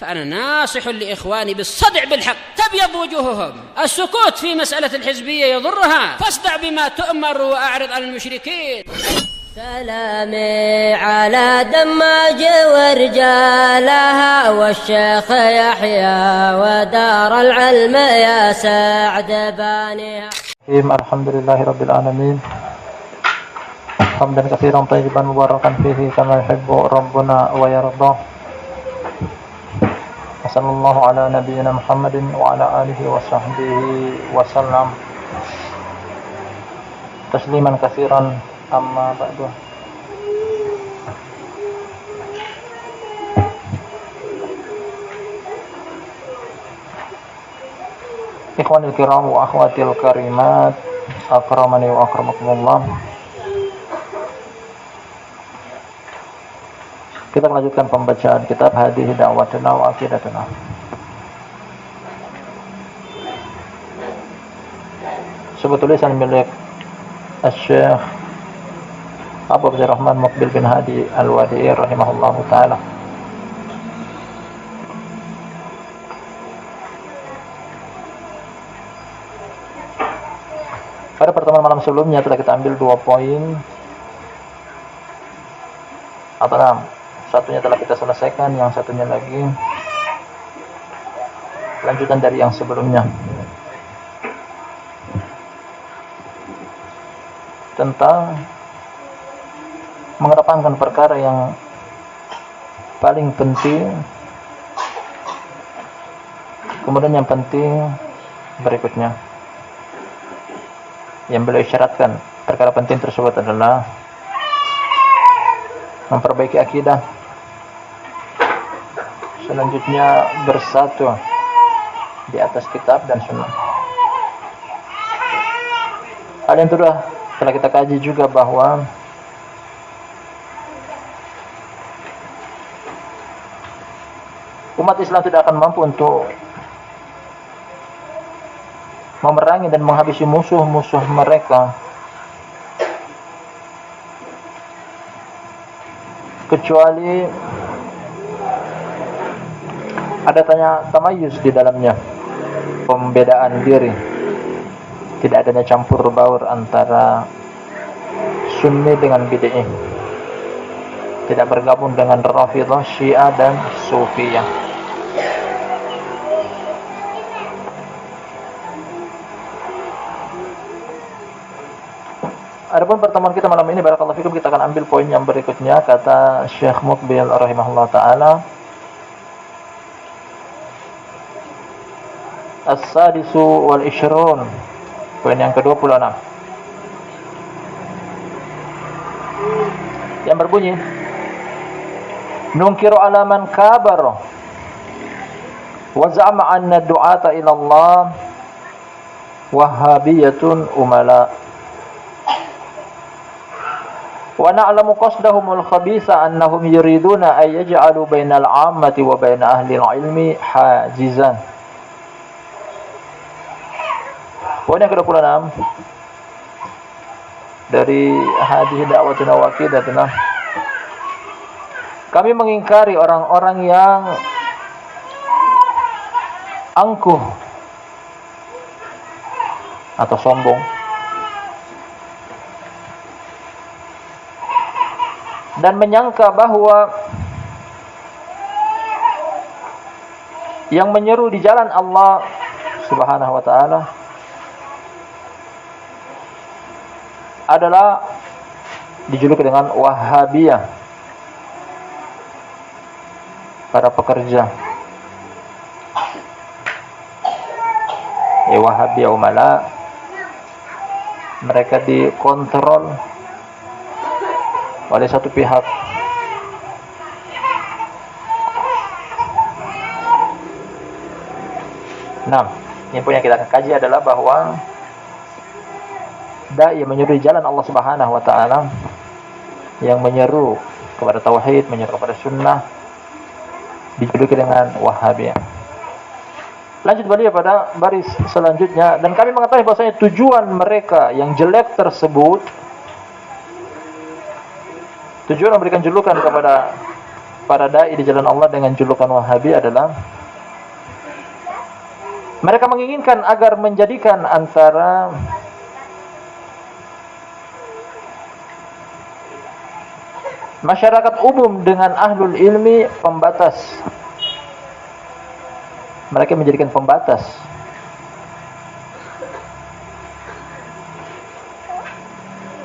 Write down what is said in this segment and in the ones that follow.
فأنا ناصح لإخواني بالصدع بالحق تبيض وجوههم. السكوت في مسألة الحزبية يضرها، فاصدع بما تؤمر وأعرض عن المشركين. سلامي على دماج ورجالها والشيخ يحيى ودار العلم يا سعد بانيها. الحمد لله رب العالمين حمدا كثيرا طيبا مباركا فيه كما يحب ربنا ويرضى. وصلى الله على نبينا محمد وعلى آله وصحبه وسلم تسليما كثيرا. أما بعد. Ikhwanil kiram wa akhwatil karimat, akramani wa akramakumullah. Kita melanjutkan pembacaan kitab Hadhihi Da'watuna wa Aqidatuna. Sebuah tulisan milik Syekh Abu Abdurrahman Muqbil bin Hadi Al-Wadi'i rahimahullahu ta'ala. Pada pertemuan malam sebelumnya telah kita ambil 2 poin, atau 6. Satunya telah kita selesaikan, yang satunya lagi lanjutan dari yang sebelumnya, tentang mengedepankan perkara yang paling penting, kemudian yang penting berikutnya. Yang beliau isyaratkan perkara penting tersebut adalah memperbaiki akidah, selanjutnya bersatu di atas kitab dan sunnah. Hal yang kedua telah kita kaji juga bahwa umat Islam tidak akan mampu untuk memerangi dan menghabisi musuh-musuh mereka kecuali ada tamayuz di dalamnya, pembedaan diri, tidak adanya campur baur antara Sunni dengan Bid'ah, tidak bergabung dengan Rafidhah, Syiah dan Sufiyah. Adapun pertemuan kita malam ini, barakallahu fikum, kita akan ambil poin yang berikutnya. Kata Syekh Muqbil rahimahullah ta'ala, As-sadisu wal ishrun, poin yang ke-26, yang berbunyi, nunkiru ala man kabar wa za'ama anna du'ata ila Allah wahhabiyatun umala wa na'lamu qasdahumul khabitha annahum yuriduna ay yaj'alu bainal 'ammati wa bain ahli al-'ilmi hajizan. Poin yang ke-26 dari Hadhihi Da'watuna wa Aqidatuna. Kami mengingkari orang-orang yang angkuh atau sombong dan menyangka bahwa yang menyeru di jalan Allah Subhanahu wa ta'ala adalah dijuluki dengan Wahhabiyah, para pekerja. Wahhabiyah umala, mereka dikontrol oleh satu pihak. Nah, yang punya kita akan kaji adalah bahwa dai menyeru jalan Allah Subhanahu wa ta'ala, yang menyeru kepada tauhid, menyeru kepada sunnah, dijuluki dengan Wahhabiyah. Lanjut beliau pada baris selanjutnya, dan kami mengetahui bahwasanya tujuan mereka yang jelek tersebut, tujuan memberikan julukan kepada para dai di jalan Allah dengan julukan Wahabi adalah mereka menginginkan agar menjadikan antara masyarakat umum dengan ahlul ilmi pembatas. Mereka menjadikan pembatas.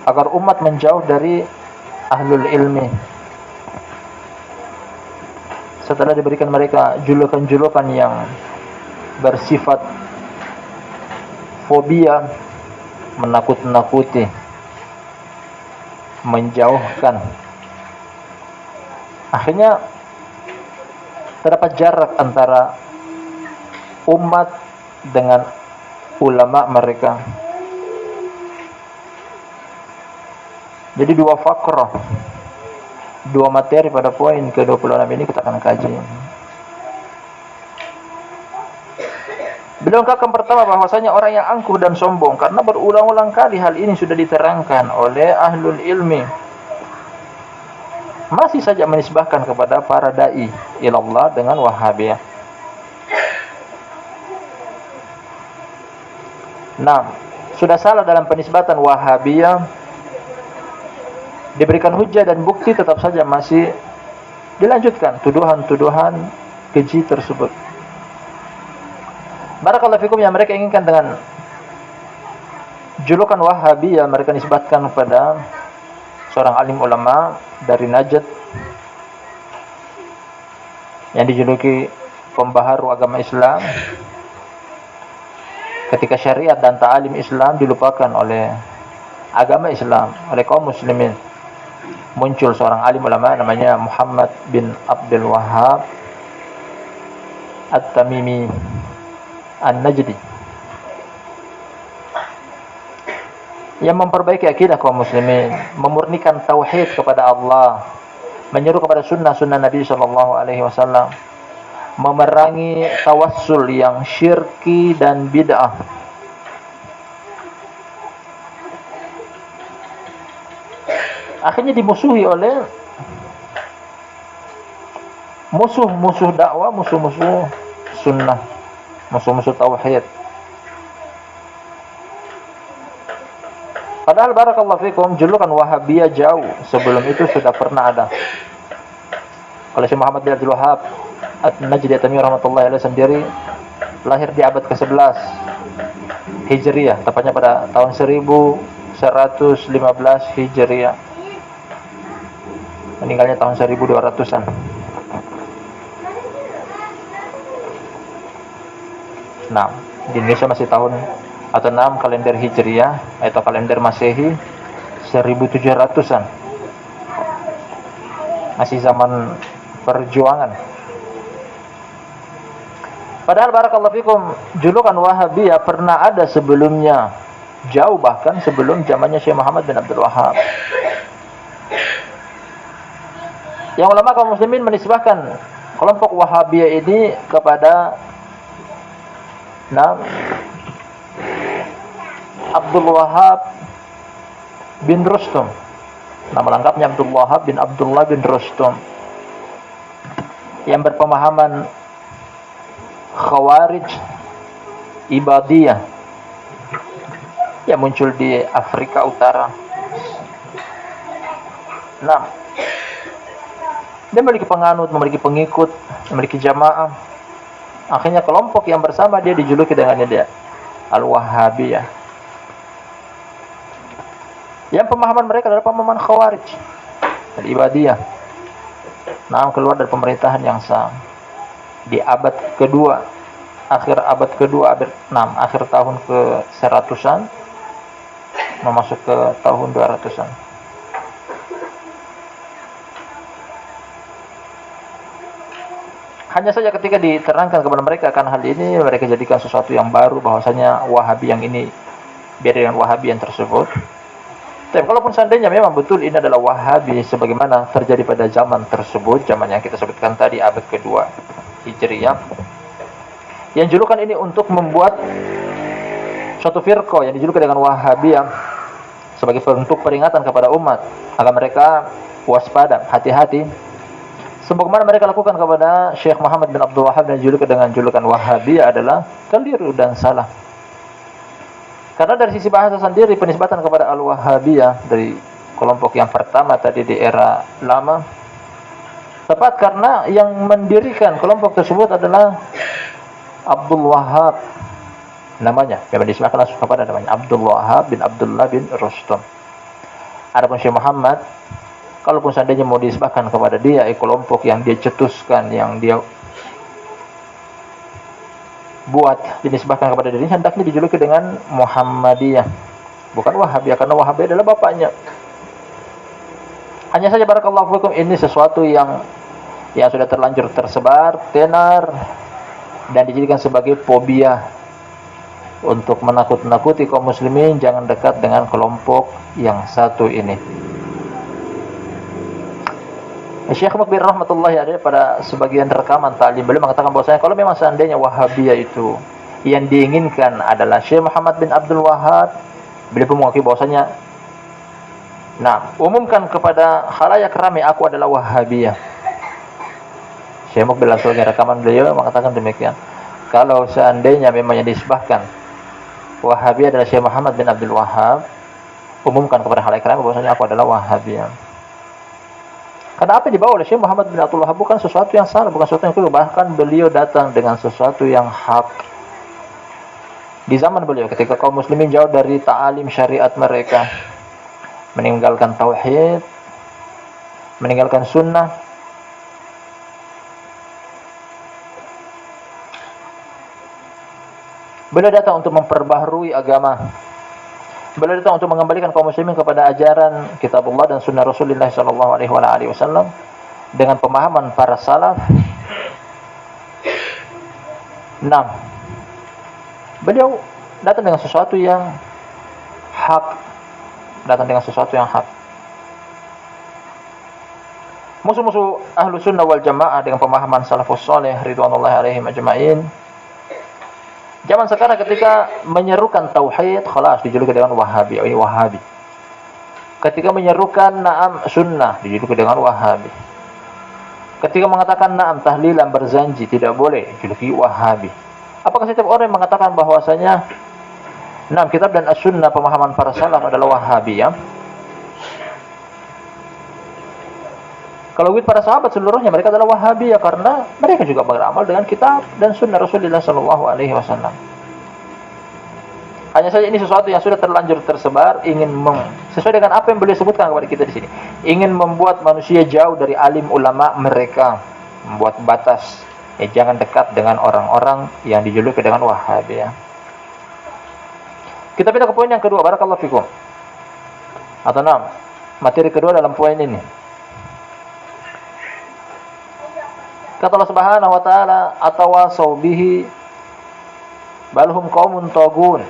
Agar umat menjauh dari ahlul ilmi. Setelah diberikan mereka julukan-julukan yang bersifat fobia, menakut-nakuti, menjauhkan. Akhirnya terdapat jarak antara umat dengan ulama mereka. Jadi dua fakrah, dua materi pada poin ke-26 ini kita akan kaji. Beliau ungkapkan pertama bahwasanya orang yang angkuh dan sombong, karena berulang-ulang kali hal ini sudah diterangkan oleh ahlul ilmi, masih saja menisbahkan kepada para dai ilallah dengan Wahabiyah. Nah, sudah salah dalam penisbatan Wahabiyah, diberikan hujah dan bukti, tetap saja masih dilanjutkan tuduhan-tuduhan keji tersebut. Barakallahu fikum, yang mereka inginkan dengan julukan Wahabiyah, mereka nisbatkan kepada seorang alim ulama dari Najd yang dijuluki pembaharu agama Islam. Ketika syariat dan ta'alim Islam dilupakan oleh agama Islam, oleh kaum muslimin, muncul seorang alim ulama namanya Muhammad bin Abdul Wahhab At-Tamimi An-Najdi, yang memperbaiki akidah kaum muslimin, memurnikan tauhid kepada Allah, menyeru kepada sunnah-sunnah Nabi SAW, memerangi tawassul yang syirki dan bid'ah. Akhirnya dimusuhi oleh musuh-musuh dakwah, musuh-musuh sunnah, musuh-musuh tauhid. Padahal barakallahu fikum, julukan Wahabiyah jauh sebelum itu sudah pernah ada. Kalau Syekh Muhammad bin Abdul Wahhab An-Najdi At-Tamimi rahmatullahi alaihi sendiri lahir di abad ke-11 Hijriah, tepatnya pada tahun 1115 Hijriah. Meninggalnya tahun 1200-an. Nah, di Indonesia masih tahun atau 6 kalender Hijriah atau kalender Masehi 1700-an. Masih zaman perjuangan. Padahal barakallahu fikum, julukan Wahabiyah pernah ada sebelumnya, jauh bahkan sebelum zamannya Syekh Muhammad bin Abdul Wahhab. Yang ulama kaum muslimin menisbahkan kelompok Wahabiyah ini kepada Abdul Wahhab bin Rustum. Nama lengkapnya Abdul Wahhab bin Abdullah bin Rustum, yang berpemahaman Khawarij Ibadiyah, yang muncul di Afrika Utara. Nah, dia memiliki penganut, memiliki pengikut, memiliki jamaah. Akhirnya kelompok yang bersama dia dijuluki dengan dia Al-Wahabiyah. Yang pemahaman mereka adalah pemahaman Khawarij Al-Ibadiyah. Nah, keluar dari pemerintahan yang sah di abad kedua, akhir abad kedua, akhir tahun ke-100-an, memasuk ke tahun 200-an. Hanya saja ketika diterangkan kepada mereka akan hal ini, mereka jadikan sesuatu yang baru, bahwasanya Wahabi yang ini beda dengan Wahabi yang tersebut. Tapi kalaupun seandainya memang betul ini adalah Wahabi sebagaimana terjadi pada zaman tersebut, zaman yang kita sebutkan tadi, abad kedua Hijriyah, yang julukan ini untuk membuat suatu firqah yang dijulukan dengan Wahabiyah sebagai bentuk peringatan kepada umat agar mereka waspada, hati-hati, sebagaimana mereka lakukan kepada Syekh Muhammad bin Abdul Wahhab dan julukan dengan julukan Wahabiyah adalah keliru dan salah. Karena dari sisi bahasa sendiri penisbatan kepada Al-Wahabiyah dari kelompok yang pertama tadi di era lama tepat karena yang mendirikan kelompok tersebut adalah Abdul Wahhab namanya, memang disebutkan langsung kepada namanya Abdul Wahhab bin Abdullah bin Rustam. Adapun Syekh Muhammad, kalaupun seandainya mau disebutkan kepada dia kelompok yang dia cetuskan, yang dia buat dinisbahkan kepada dirinya, hendaknya dijuluki dengan Muhammadiyah, bukan Wahabiyah, karena Wahabiyah adalah bapaknya. Hanya saja barakallahu fikum, ini sesuatu yang sudah terlanjur tersebar, tenar, dan dijadikan sebagai fobia untuk menakut-nakuti kaum muslimin jangan dekat dengan kelompok yang satu ini. Syekh Mukbir rahmatullahi alaihi pada sebagian rekaman ta'lim beliau mengatakan bahwasanya kalau memang seandainya Wahabiyah itu yang diinginkan adalah Syekh Muhammad bin Abdul Wahhab, beliau pun mengakui bahwasanya umumkan kepada khalayak ramai aku adalah Wahabiyah. Syekh Mukbir sebagai rekaman beliau mengatakan demikian. Kalau seandainya memang yang disebahkan Wahabiyah adalah Syekh Muhammad bin Abdul Wahhab, umumkan kepada khalayak ramai bahwasanya aku adalah Wahabiyah. Karena apa yang dibawa oleh Syekh Muhammad bin Abdul Wahhab bukan sesuatu yang salah, bukan sesuatu yang keliru, bahkan beliau datang dengan sesuatu yang hak. Di zaman beliau ketika kaum muslimin jauh dari ta'alim syariat mereka, meninggalkan tauhid, meninggalkan sunnah, beliau datang untuk memperbaharui agama. Beliau datang untuk mengembalikan kaum muslimin kepada ajaran kitabullah dan sunnah Rasulullah sallallahu alaihi wasallam dengan pemahaman para salaf. 6. Beliau datang dengan sesuatu yang hak, Musuh-musuh ahlu sunnah wal jamaah dengan pemahaman salafus saleh ridwanullahi alaihim ajma'in, zaman sekarang ketika menyerukan tauhid, khalas dijuluki dengan Wahabi, ini Wahabi. Ketika menyerukan sunnah, dijuluki dengan Wahabi. Ketika mengatakan tahlilan berzanji tidak boleh, dijuluki Wahabi. Apakah setiap orang yang mengatakan bahwasanya kitab dan as-sunnah pemahaman para salaf adalah Wahabi, ya? Kalau para sahabat seluruhnya mereka adalah Wahabi, ya, karena mereka juga beramal dengan kitab dan sunnah Rasulullah sallallahu alaihi wasallam. Hanya saja ini sesuatu yang sudah terlanjur tersebar, sesuai dengan apa yang beliau sebutkan kepada kita di sini, ingin membuat manusia jauh dari alim ulama mereka, membuat batas, jangan dekat dengan orang-orang yang dijuluki dengan Wahabi, ya. Kita pindah ke poin yang kedua, barakallahu fikum. Atau materi kedua dalam poin ini. Kata Allah Subhanahu wa taala, "Atawasaw bihi balhum qaumun tagun."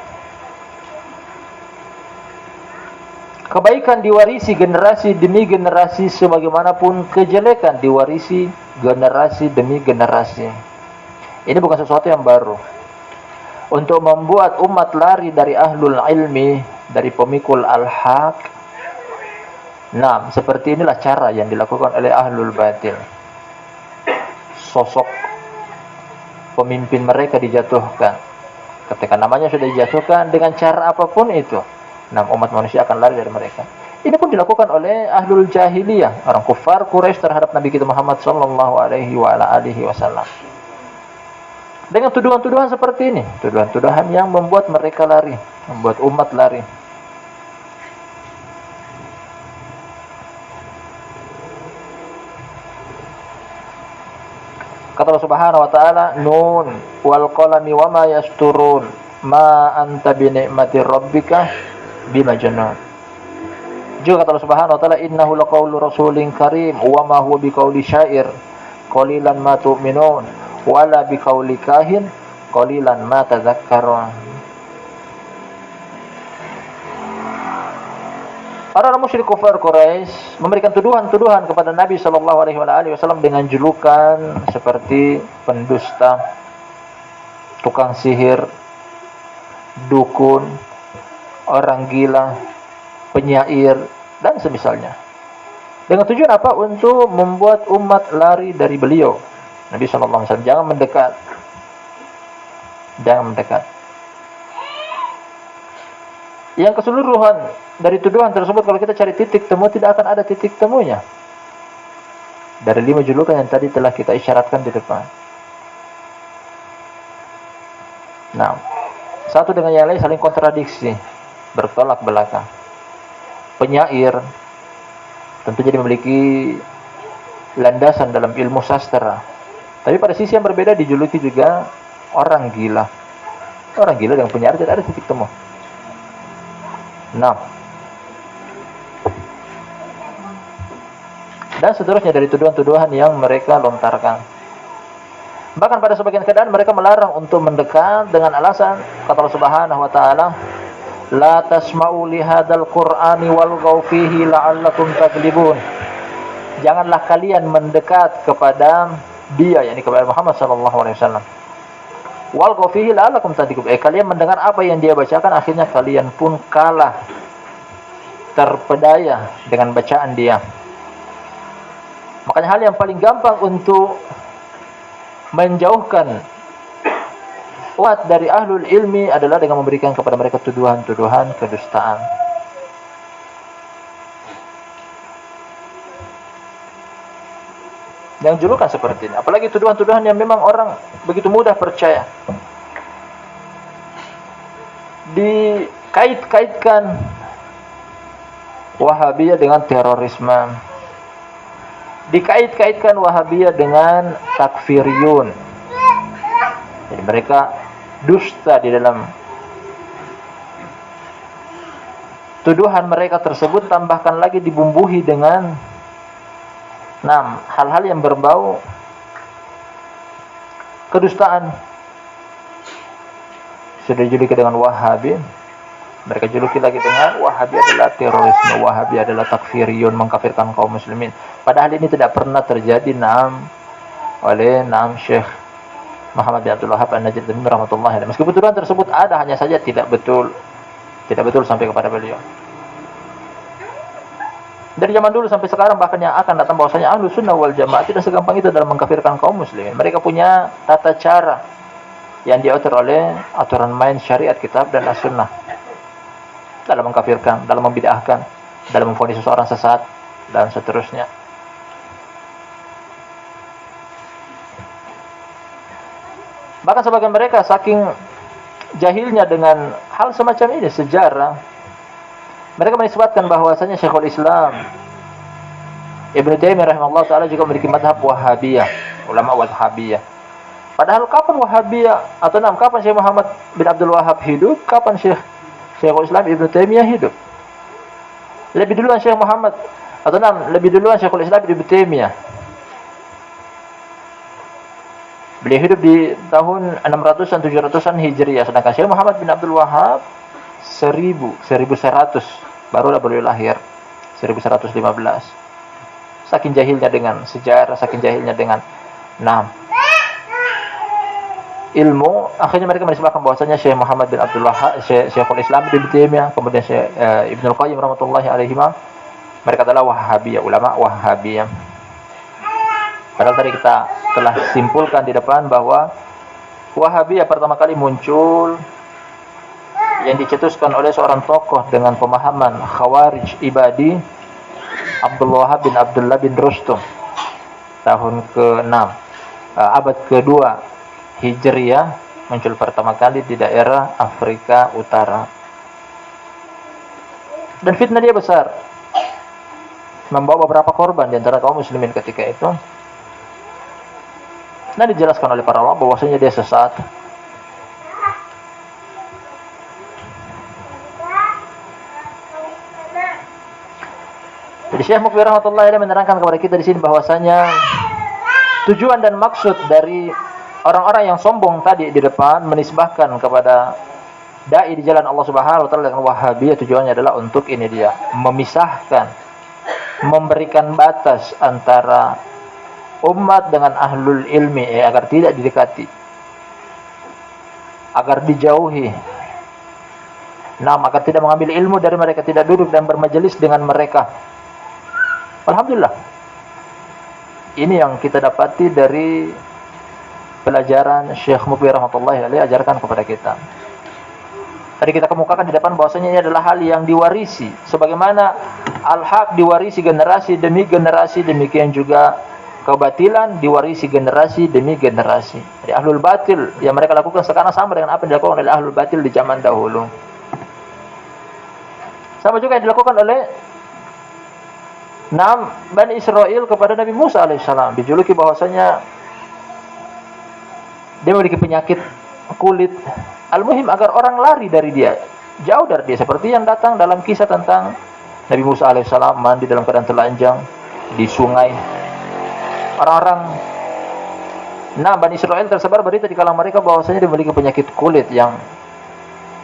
Kebaikan diwarisi generasi demi generasi, sebagaimanapun kejelekan diwarisi generasi demi generasi. Ini bukan sesuatu yang baru. Untuk membuat umat lari dari ahlul ilmi, dari pemikul al-haq. Seperti inilah cara yang dilakukan oleh ahlul batil. Sosok pemimpin mereka dijatuhkan. Ketika namanya sudah dijatuhkan dengan cara apapun itu, umat manusia akan lari dari mereka. Ini pun dilakukan oleh ahlul jahiliyah, orang kufar Quraisy terhadap Nabi kita Muhammad sallallahu alaihi wasallam. Dengan tuduhan-tuduhan seperti ini, tuduhan-tuduhan yang membuat mereka lari, membuat umat lari. Kata Allah Subhanahu wa taala, "Nun wal qalami wama yasturun, ma anta bi ni'mati rabbika bimajnun." Juga kata Allah Subhanahu wa taala, "Innahu laqaulu rasulin karim wa ma huwa biqauli syair, qalilan ma tu'minun, wala biqauli kahin, qalilan ma tadhakkarun." Orang musyrik kufar Quraisy memberikan tuduhan-tuduhan kepada Nabi sallallahu alaihi wasallam dengan julukan seperti pendusta, tukang sihir, dukun, orang gila, penyair, dan semisalnya. Dengan tujuan apa? Untuk membuat umat lari dari beliau. Nabi SAW, jangan mendekat. Jangan mendekat. Yang keseluruhan dari tuduhan tersebut, kalau kita cari titik temu, tidak akan ada titik temunya. Dari 5 julukan yang tadi telah kita isyaratkan di depan. Nah, satu dengan yang lain saling kontradiksi, bertolak belakang. Penyair tentu jadi memiliki landasan dalam ilmu sastra, tapi pada sisi yang berbeda dijuluki juga orang gila. Orang gila dengan penyair tidak ada titik temu. Nah, dan seterusnya dari tuduhan-tuduhan yang mereka lontarkan. Bahkan pada sebagian keadaan mereka melarang untuk mendekat dengan alasan, kata Allah Subhanahu wa taala, la tasma'u li hadzal qur'ani walghaw fihi la'allakum taglibun. Janganlah kalian mendekat kepada dia, yakni kepada Muhammad sallallahu alaihi wasallam. Walghaw fihi la'allakum taglibun. Kalian mendengar apa yang dia bacakan, akhirnya kalian pun kalah, terpedaya dengan bacaan dia. Makanya hal yang paling gampang untuk menjauhkan umat dari ahlul ilmi adalah dengan memberikan kepada mereka tuduhan-tuduhan kedustaan. Yang julukan seperti ini, apalagi tuduhan-tuduhan yang memang orang begitu mudah percaya. Dikait-kaitkan Wahabiyah dengan terorisme. Dikait-kaitkan Wahabiyah dengan takfiriyun. Jadi mereka dusta di dalam tuduhan mereka tersebut, tambahkan lagi dibumbuhi dengan hal-hal yang berbau kedustaan. Sudah dijuluki dengan Wahabi, mereka juluki lagi dengan Wahabi adalah terorisme, Wahabi adalah takfiriyun, mengkafirkan kaum muslimin. Padahal ini tidak pernah terjadi oleh Syekh Muhammad bin Abdul Wahhab An-Najd rahmatullahi alaihi. Meskipun tuduhan tersebut ada, hanya saja tidak betul sampai kepada beliau. Dari zaman dulu sampai sekarang, bahkan yang akan datang, bahwasanya Ahlus Sunnah wal Jamaah tidak segampang itu dalam mengkafirkan kaum muslimin. Mereka punya tata cara yang diatur oleh aturan main syariat kitab dan as-sunnah dalam mengkafirkan, dalam membid'ahkan, dalam memvonis seseorang sesat dan seterusnya. Bahkan sebagian mereka saking jahilnya dengan hal semacam ini, sejarah, mereka menisbatkan bahwasanya Syekhul Islam Ibnu Taimiyah rahimahullah taala juga memiliki mazhab Wahabiyah, ulama Wahabiyah. Padahal kapan Wahabiyah atau kapan Syekh Muhammad bin Abdul Wahhab hidup, kapan Syekhul Islam Ibnu Taimiyah hidup? Lebih duluan Syekh Muhammad atau lebih duluan Syekhul Islam Ibnu Taimiyah. Beliau hidup di tahun 600-an 700-an Hijriah, sedangkan Syekh Muhammad bin Abdul Wahhab 1100 barulah beliau lahir, 1115. Saking jahilnya dengan sejarah, saking jahilnya dengan ilmu, akhirnya mereka menisbahkan bahwasanya Syekh Muhammad bin Abdul Wahhab, Syekhul Islam Ibnu Taimiyah, kemudian Syekh Ibnu Qayyim rahmatullahi alaihi, mereka adalah Wahabiyah, ulama Wahabiyah. Padahal tadi kita telah simpulkan di depan bahwa Wahabiyah pertama kali muncul yang dicetuskan oleh seorang tokoh dengan pemahaman Khawarij Ibadi, Abdul Wahhab bin Abdullah bin Rustum, tahun ke-6 abad ke-2 Hijriah, muncul pertama kali di daerah Afrika Utara. Dan fitnah dia besar, membawa beberapa korban di antara kaum muslimin ketika itu. Nah, dijelaskan oleh para ulama bahwasanya dia sesat. Jadi Syekh Mukbir rahmatullahi alaihi menerangkan kepada kita di sini bahwasanya tujuan dan maksud dari orang-orang yang sombong tadi di depan menisbahkan kepada dai di jalan Allah Subhanahu wa taala dengan Wahabiyah, tujuannya adalah untuk ini dia, memisahkan, memberikan batas antara umat dengan ahlul ilmi, agar tidak didekati, agar dijauhi, agar tidak mengambil ilmu dari mereka, tidak duduk dan bermajelis dengan mereka. Alhamdulillah. Ini yang kita dapati dari pelajaran Syekh Mukbil rahmatullahi alaihi ajarkan kepada kita. Tadi kita kemukakan di depan bahwasanya ini adalah hal yang diwarisi. Sebagaimana al-haq diwarisi generasi demi generasi, demikian juga kebatilan diwarisi generasi demi generasi. Jadi ahlul batil yang mereka lakukan sekarang sama dengan apa yang dilakukan oleh ahlul batil di zaman dahulu. Sama juga yang dilakukan oleh Bani Israel kepada Nabi Musa alaihissalam. Dijuluki bahwasanya dia memiliki penyakit kulit. Al-muhim agar orang lari dari dia, jauh dari dia, seperti yang datang dalam kisah tentang Nabi Musa alaihissalam mandi dalam keadaan telanjang di sungai. Orang-orang Bani Israel tersebar berita di kalangan mereka bahwasanya dia memiliki penyakit kulit yang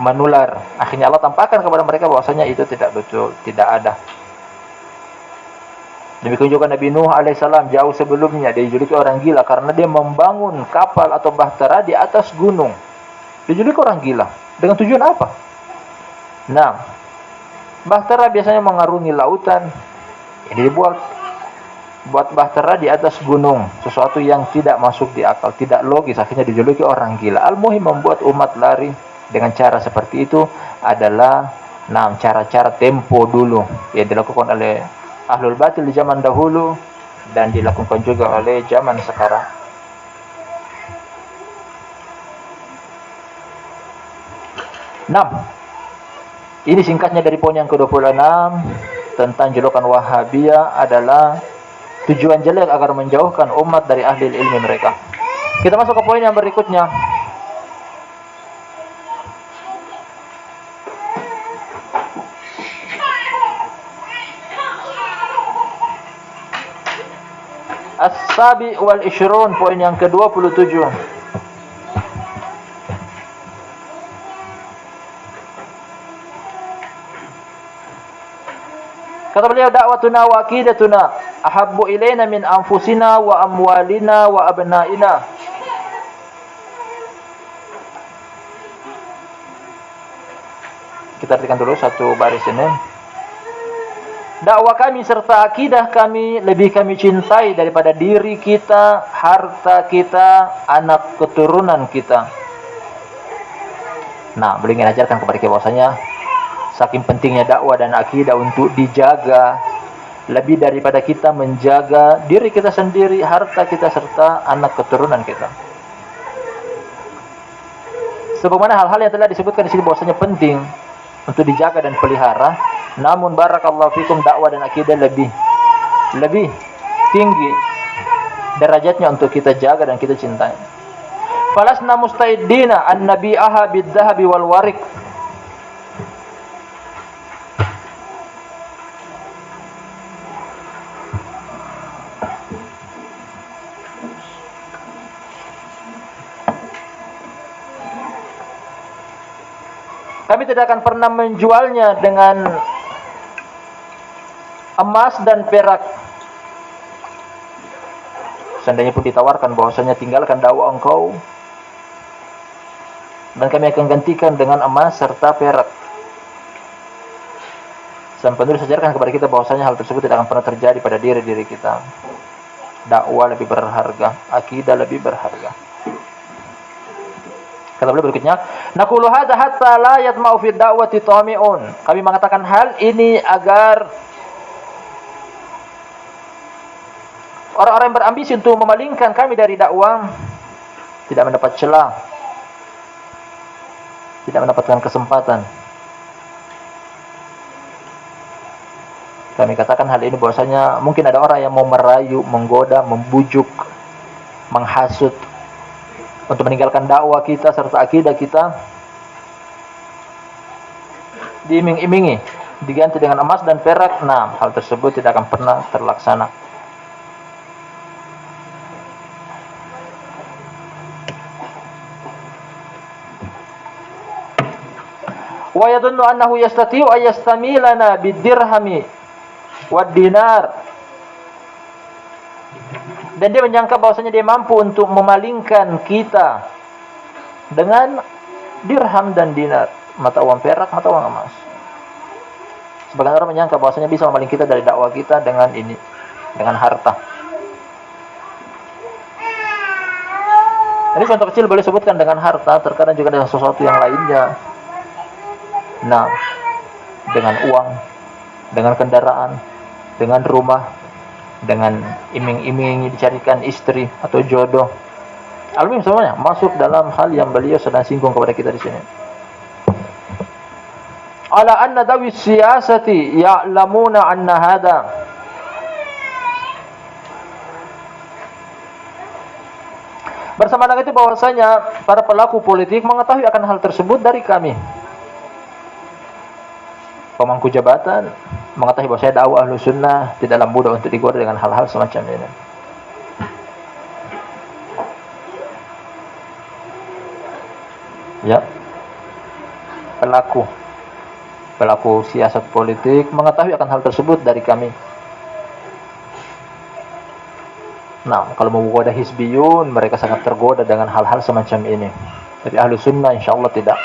menular. Akhirnya Allah tampakkan kepada mereka bahwasanya itu tidak betul, tidak ada. Demikian juga Nabi Nuh alaihissalam jauh sebelumnya dijuluki orang gila karena dia membangun kapal atau bahtera di atas gunung. Dijuluki orang gila. Dengan tujuan apa? Nah, bahtera biasanya mengarungi lautan. Ini dibuat bahtera di atas gunung, sesuatu yang tidak masuk di akal, tidak logis. Akhirnya dijuluki orang gila. Al-muhim membuat umat lari dengan cara seperti itu adalah cara-cara tempo dulu yang dilakukan oleh ahlul batil di zaman dahulu dan dilakukan juga oleh zaman sekarang. Ini singkatnya dari poin yang ke-26 tentang julukan Wahabiyah adalah tujuan jelek agar menjauhkan umat dari ahli ilmi mereka. Kita masuk ke poin yang berikutnya. As-sabi wal ishrun, poin yang ke-27. Kata beliau, da'watuna wa aqidatuna ahabbu ilaina min anfusina wa amwalina wa abnaina. Kita artikan dulu satu baris ini. Dakwah kami serta akidah kami lebih kami cintai daripada diri kita, harta kita, anak keturunan kita. Nah, beliau ingin ajarkan kepada kita bahwasanya saking pentingnya dakwah dan akidah untuk dijaga lebih daripada kita menjaga diri kita sendiri, harta kita serta anak keturunan kita. Sebagaimana hal-hal yang telah disebutkan di sini bahwasanya penting untuk dijaga dan pelihara, namun barakallahu fikum dakwah dan akidah lebih tinggi derajatnya untuk kita jaga dan kita cintai. Falasna mustaiddina an nabi'aha bidzahabi wal warik. Kami tidak akan pernah menjualnya dengan emas dan perak. Seandainya pun ditawarkan bahwasanya tinggalkan dakwah engkau dan kami akan gantikan dengan emas serta perak. Sang penulis ajarkan kepada kita bahwasanya hal tersebut tidak akan pernah terjadi pada diri kita. Dakwah lebih berharga, akidah lebih berharga. Kata beliau berikutnya, naqulu hadza hatta la yatma'u fi da'wati tami'un. Kami mengatakan hal ini agar orang-orang yang berambisi untuk memalingkan kami dari dakwah tidak mendapat celah, tidak mendapatkan kesempatan. Kami katakan hal ini bahwasanya mungkin ada orang yang mau merayu, menggoda, membujuk, menghasut untuk meninggalkan dakwah kita serta akidah kita, diiming-imingi diganti dengan emas dan perak. Nah, hal tersebut tidak akan pernah terlaksana. Wa yadhunnu annahu yastati'u ay yastamilana bid-dirhami wad-dinar. Dan dia menyangka bahwasanya dia mampu untuk memalingkan kita dengan dirham dan dinar, mata uang perak, mata uang emas. Sebagian orang menyangka bahwasanya bisa memaling kita dari dakwah kita dengan ini, dengan harta. Ini contoh kecil boleh sebutkan dengan harta, terkadang juga dengan sesuatu yang lainnya. Nah, dengan uang, dengan kendaraan, dengan rumah, dengan iming-iming dicarikan istri atau jodoh. Alhamdulillah semuanya masuk dalam hal yang beliau sedang singgung kepada kita di sini. Ala anna dawi siyasati ya'lamuna anna hada. Bersama dengan itu bahwasanya para pelaku politik mengetahui akan hal tersebut dari kami. Pemangku jabatan mengetahui bahwasanya dakwah Ahlussunnah tidaklah mudah untuk digoda dengan hal-hal semacam ini. Ya. Pelaku siasat politik mengetahui akan hal tersebut dari kami. Nah, kalau mau menggoda hizbiyun, mereka sangat tergoda dengan hal-hal semacam ini. Tapi Ahlussunnah insyaallah tidak.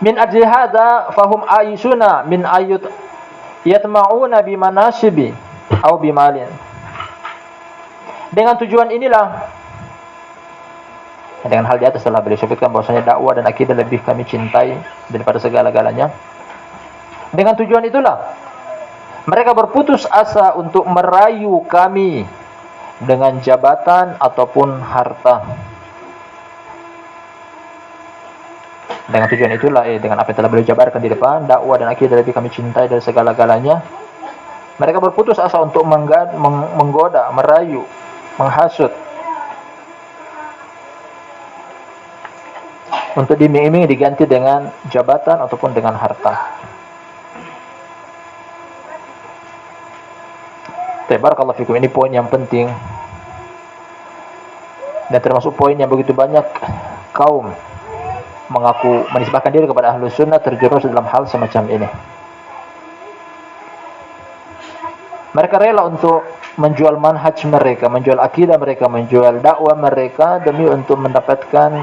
Min ajli hadza fahum aisuna min ayut yatma'una bi manasibi aw bi malin. Dengan tujuan inilah, dengan hal di atas telah beliau sebutkan bahwasanya dakwah dan akidah lebih kami cintai daripada segala-galanya. Dengan tujuan itulah mereka berputus asa untuk merayu kami dengan jabatan ataupun harta. Dengan tujuan itulah, dengan apa yang telah beliau jabarkan di depan, dakwah dan akidah lebih kami cintai dari segala-galanya. Mereka berputus asa untuk menggoda, merayu, menghasut, untuk diiming-imingi diganti dengan jabatan ataupun dengan harta. Barakallahu fikum, ini poin yang penting dan termasuk poin yang begitu banyak kaum mengaku menisbahkan diri kepada Ahlussunnah terjerumus dalam hal semacam ini. Mereka rela untuk menjual manhaj mereka, menjual akidah mereka, menjual dakwah mereka demi untuk mendapatkan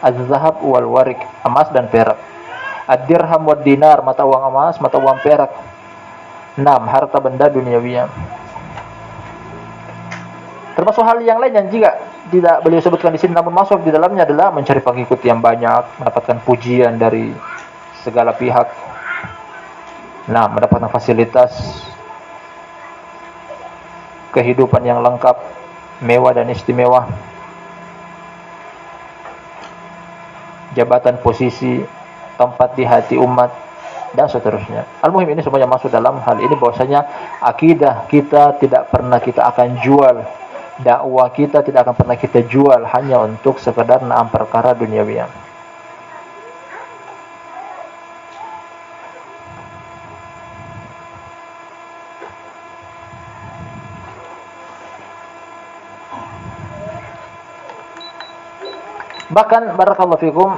az-zahab wal warik, emas dan perak, ad-dirham wad dinar, mata uang emas, mata uang perak, 6 harta benda duniawiya. Termasuk hal yang lain yang juga tidak beliau sebutkan di sini, namun masuk di dalamnya adalah mencari pengikut yang banyak, mendapatkan pujian dari segala pihak. Nah, mendapatkan fasilitas kehidupan yang lengkap, mewah dan istimewa, jabatan, posisi, tempat di hati umat, dan seterusnya. Al-muhim ini semuanya masuk dalam hal ini bahwasanya akidah kita tidak pernah kita akan jual, dakwah kita tidak akan pernah kita jual hanya untuk sekedar 6 perkara duniawi. Bahkan barakallahu fikum,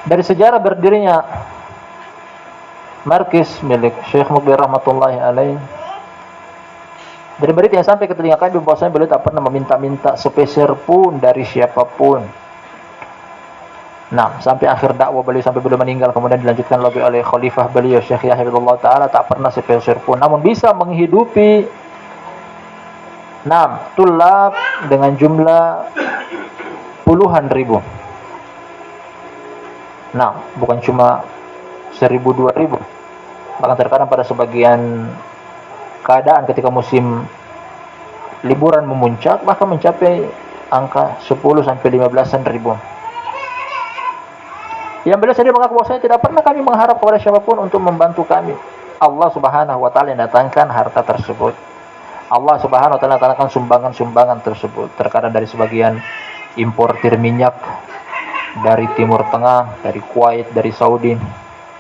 dari sejarah berdirinya markis milik Syekh Mukbir rahmatullahi alaih, dari berita yang sampai ke telinga kami bahwasanya beliau tak pernah meminta-minta sepeser pun dari siapapun. Nah, sampai akhir dakwah beliau, sampai beliau meninggal, kemudian dilanjutkan lagi oleh khalifah beliau Syekh Yahya Hafizahullah taala, tak pernah sepeser pun, namun bisa menghidupi tulab dengan jumlah puluhan ribu. Nah, bukan cuma 1000, 2000. Bahkan terkadang pada sebagian keadaan ketika musim liburan memuncak, bahkan mencapai angka 10 sampai 15-an ribu. Yang beliau sendiri mengaku bahwasanya tidak pernah kami mengharap kepada siapapun untuk membantu kami. Allah Subhanahu wa taala yang datangkan harta tersebut. Allah Subhanahu wa taala datangkan sumbangan-sumbangan tersebut. Terkadang dari sebagian importir minyak dari Timur Tengah, dari Kuwait, dari Saudi.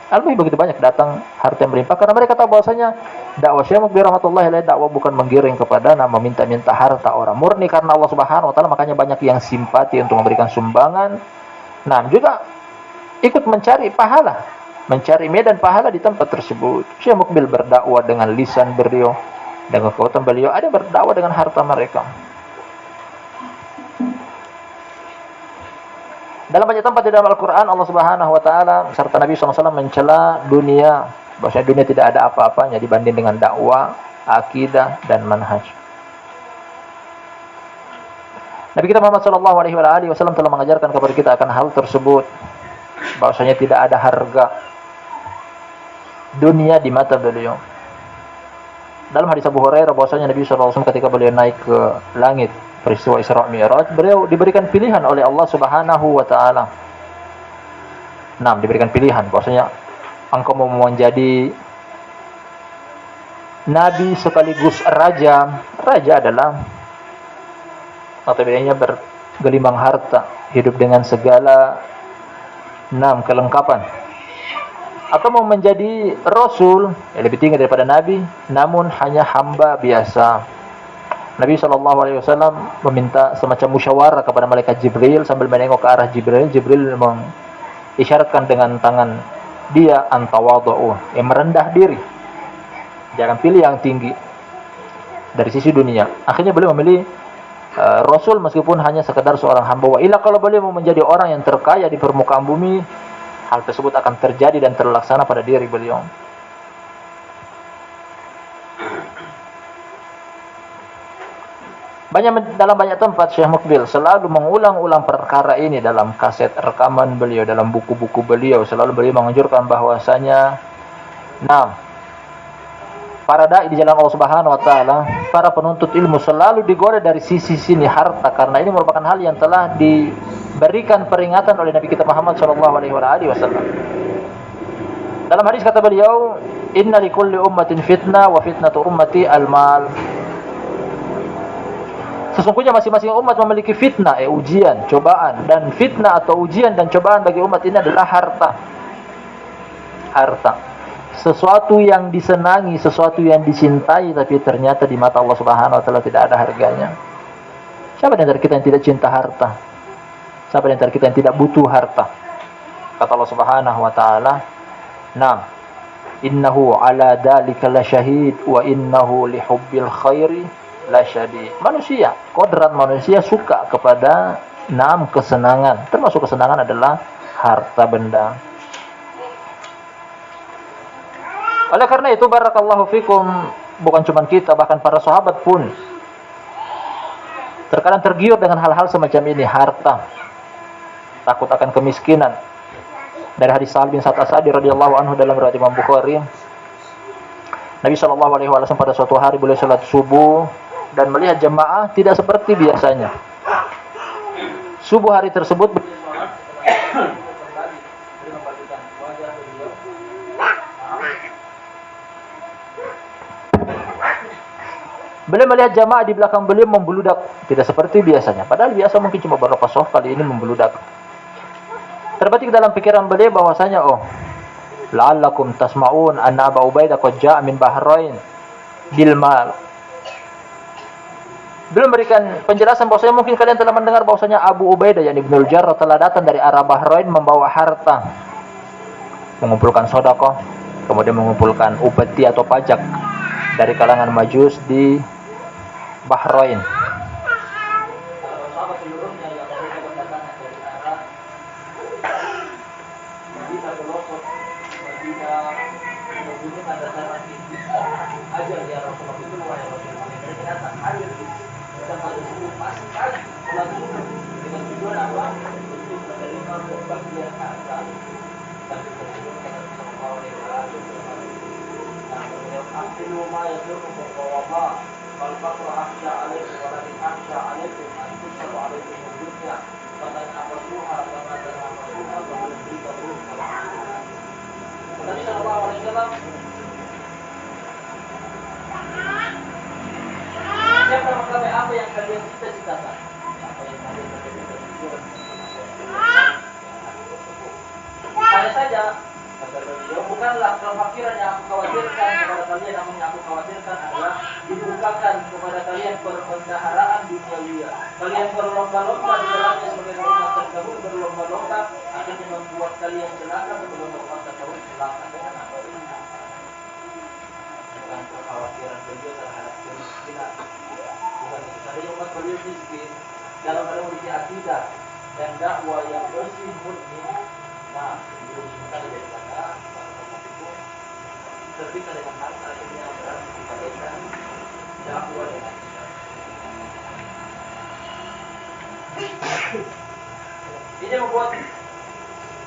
Alhamdulillah begitu banyak datang harta yang berlimpah, karena mereka tahu bahwasanya dakwah Syekh Mukbir rahmatullahi alaih, dakwah bukan menggiring kepada meminta-minta harta orang, murni karena Allah Subhanahu wa taala, makanya banyak yang simpati untuk memberikan sumbangan. Nah, juga ikut mencari pahala, mencari medan pahala di tempat tersebut. Syekh Mukbir berdakwah dengan lisan beliau, dengan kekuatan beliau, ada berdakwah dengan harta mereka. Dalam banyak tempat di dalam Al-Quran Allah Subhanahu Wa Taala serta Nabi SAW mencela dunia, bahwasanya dunia tidak ada apa-apanya dibanding dengan dakwah, akidah dan manhaj. Nabi kita Muhammad SAW telah mengajarkan kepada kita akan hal tersebut, bahwasanya tidak ada harga dunia di mata beliau. Dalam hadis Abu Hurairah bahwasanya Nabi SAW ketika beliau naik ke langit peristiwa Isra Mi'raj, beliau diberikan pilihan oleh Allah Subhanahu Wa Taala. Nah, diberikan pilihan bahwasanya engkau mau menjadi nabi sekaligus raja. Raja adalah notabene bergelimang harta, hidup dengan segala kelengkapan. Atau mau menjadi rasul, yang lebih tinggi daripada nabi, namun hanya hamba biasa. Nabi SAW meminta semacam musyawarah kepada malaikat Jibril sambil menengok ke arah Jibril. Jibril mengisyaratkan dengan tangan dia antawadhu, yang merendah diri. Jangan pilih yang tinggi dari sisi dunia. Akhirnya beliau memilih Rasul meskipun hanya sekedar seorang hamba. Wa illa kalau beliau mau menjadi orang yang terkaya di permukaan bumi, hal tersebut akan terjadi dan terlaksana pada diri beliau. Dalam banyak tempat Syekh Mukbil selalu mengulang-ulang perkara ini dalam kaset rekaman beliau, dalam buku-buku beliau. Selalu beliau menganjurkan bahwasanya para dai di jalan Allah Subhanahu Wa Taala, para penuntut ilmu selalu digoda dari sisi sini harta, karena ini merupakan hal yang telah diberikan peringatan oleh Nabi kita Muhammad SAW. Dalam hadis kata beliau, "Inna likulli ummatin fitnah wa fitnatu ummati al-mal." Sesungguhnya masing-masing umat memiliki fitnah, ujian, cobaan, dan fitnah atau ujian dan cobaan bagi umat ini adalah harta. Harta. Sesuatu yang disenangi, sesuatu yang dicintai, tapi ternyata di mata Allah Subhanahu Wa Taala tidak ada harganya. Siapa di antara kita yang tidak cinta harta? Siapa di antara kita yang tidak butuh harta? Kata Allah Subhanahu Wa Taala, "Innahu ala dzalika lasyahid wa innahu lihubbil khairi lasyadid." Manusia, kodrat manusia suka kepada kesenangan. Termasuk kesenangan adalah harta benda. Oleh karena itu, barakallahu fikum, bukan cuma kita, bahkan para sahabat pun terkadang tergiur dengan hal-hal semacam ini, harta, takut akan kemiskinan. Dari hadis Sa'ad bin Sa'ad As-Sa'di radhiyallahu anhu dalam riwayat Imam Bukhari, Nabi SAW pada suatu hari beliau salat subuh dan melihat jemaah tidak seperti biasanya. Subuh hari tersebut beliau melihat jamaah di belakang beliau membeludak, tidak seperti biasanya. Padahal biasa mungkin cuma beberapa soft, kali ini membeludak. Terbetik dalam pikiran beliau bahwasanya, la'allakum tasma'un anna Abu Ubaidah qad ja'a min Bahrain bil mal. Beliau memberikan penjelasan bahwasanya mungkin kalian telah mendengar bahwasanya Abu Ubaidah yakni Ibnul Jarrah telah datang dari arah Bahrain membawa harta, mengumpulkan sedekah, kemudian mengumpulkan upeti atau pajak dari kalangan Majus di Bahrain. Apa yang kalian cita-citakan? Apa yang kalian cita-citakan? Hanya saja, kata beliau, bukanlah kefakiran yang aku khawatirkan kepada kalian, namun yang aku khawatirkan adalah dibukakan kepada kalian perbendaharaan duniawiya. Kalian berlomba-lomba di dalamnya sebagai umat terdahulu, berlomba-lomba akhirnya membuat kalian celaka, berlomba umat terdahulu celaka. Dengan apa ini? Bukan kekhawatiran beliau terhadap kemiskinan. Bukan itu saja umat beliau miskin dalam hal memiliki akidah, dan dakwah yang bersih murni. Nah, itu kita dari kata itu terbitkan dengan harta ini yang berarti kita dengan dakwah dengan ini membuat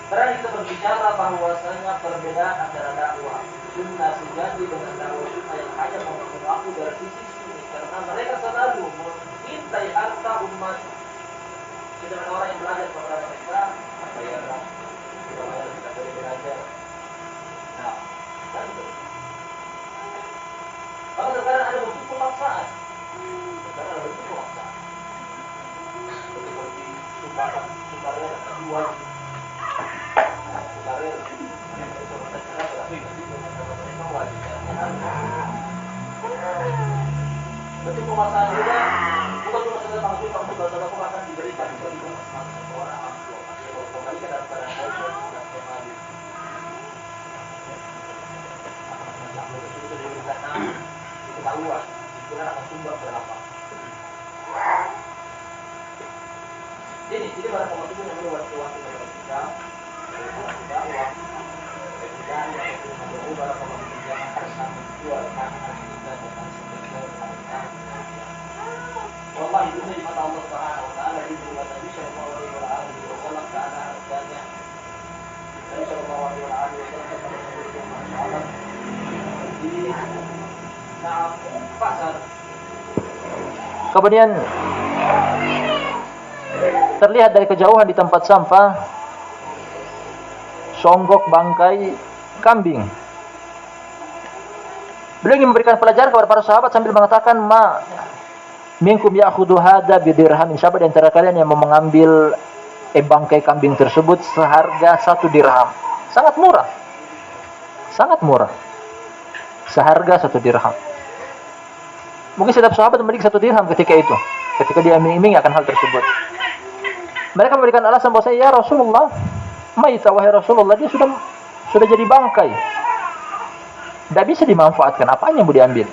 berani kita berbicara bahwasanya perbedaan antara dakwah sunnah sejati dengan dakwah sunnah yang hanya mengaku dari sisi sunni, karena mereka selalu mengintai harta umat. Sedangkan orang yang belajar kepada mereka apa ya orang kita boleh belajar. Nah, dan itu. Kalau sekarang ada bentuk pemaksaan, sekarang ada bentuk pemaksaan. Seperti sukarela kedua, sukarela bentuk pemaksaan juga bukan cuma sekedar maksud kamu kalau kamu akan diberikan satu orang atau kembali ke dalam keadaan kosong dan kembali itu diberikan ketahuan itu akan sumbang berapa ini jadi para pemaksud yang perlu waktu-waktu kepada kita dakwah dan yang perlu para pemaksud jangan harus menjual makanan kita dengan sebesar wallahi dunia di mata Allah Subhanahu wa taala di bulan Nabi sallallahu alaihi wasallam karena harganya Nabi sallallahu alaihi wasallam di pasar. Kemudian terlihat dari kejauhan di tempat sampah songgok bangkai kambing. Beliau ingin memberikan pelajaran kepada para sahabat sambil mengatakan, ma minkum ya'khudhu hadza bidirham, siapa di antara kalian yang mau mengambil bangkai kambing tersebut seharga 1 dirham. Sangat murah. Sangat murah. Seharga 1 dirham. Mungkin setiap sahabat memiliki 1 dirham ketika itu. Ketika dia iming-iming akan hal tersebut. Mereka memberikan alasan bahwasanya ya Rasulullah, maita wahai Rasulullah, dia sudah jadi bangkai. Tidak bisa dimanfaatkan, apanya yang mau diambil?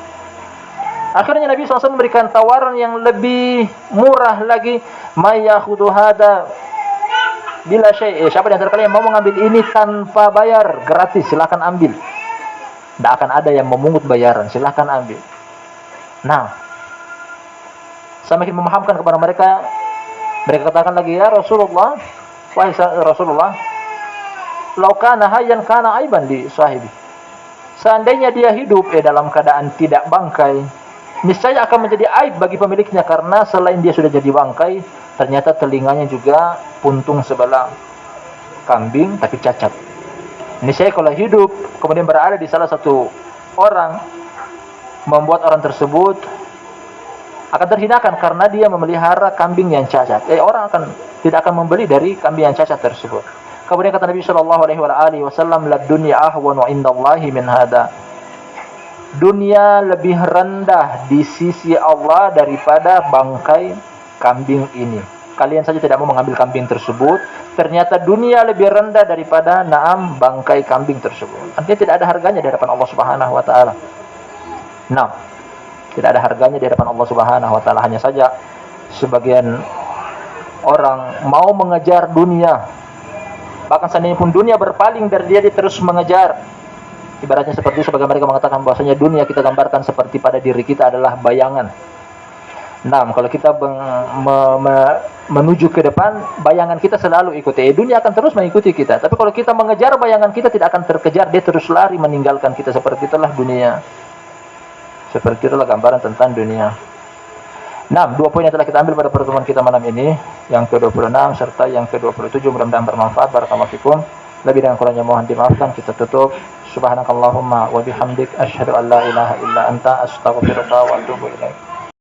Akhirnya Nabi SAW memberikan tawaran yang lebih murah lagi. Mayyakhudu hada bila syai', siapa di antara kalian yang mau mengambil ini tanpa bayar, gratis, silakan ambil. Tidak akan ada yang memungut bayaran, silakan ambil. Nah, saya makin memahamkan kepada mereka. Mereka katakan lagi, ya Rasulullah, wahai Rasulullah, lau kana hayyan kana aiban li sahibi. Seandainya dia hidup dalam keadaan tidak bangkai, niscaya akan menjadi aib bagi pemiliknya, karena selain dia sudah jadi bangkai, ternyata telinganya juga puntung sebelah kambing tapi cacat. Niscaya kalau hidup kemudian berada di salah satu orang, membuat orang tersebut akan terhinakan karena dia memelihara kambing yang cacat. Orang tidak akan membeli dari kambing yang cacat tersebut. Kemudian kata Nabi sallallahu alaihi wasallam, "Lad dunya ahwanu indallahi min hada." Dunia lebih rendah di sisi Allah daripada bangkai kambing ini. Kalian saja tidak mau mengambil kambing tersebut, ternyata dunia lebih rendah daripada bangkai kambing tersebut. Artinya tidak ada harganya di hadapan Allah Subhanahu wa taala. Nah, tidak ada harganya di hadapan Allah Subhanahu wa taala. Hanya saja sebagian orang mau mengejar dunia. Bahkan seandainya pun dunia berpaling dari dia terus mengejar. Ibaratnya seperti sebagian mereka mengatakan bahwasanya dunia kita gambarkan seperti pada diri kita adalah bayangan. Nah, kalau kita menuju ke depan, bayangan kita selalu ikuti. Dunia akan terus mengikuti kita. Tapi kalau kita mengejar bayangan kita tidak akan terkejar, dia terus lari meninggalkan kita. Seperti itulah dunia. Seperti itulah gambaran tentang dunia. Nah, 2 poin yang telah kita ambil pada pertemuan kita malam ini, yang ke-26 serta yang ke-27, mudah-mudahan bermanfaat. Barakallahu fikum. Lebih dan kurangnya mohon dimaafkan. Kita tutup. Subhanakallahumma wa bihamdik asyhadu an la ilaha illa anta astaghfiruka wa atubu ilaik.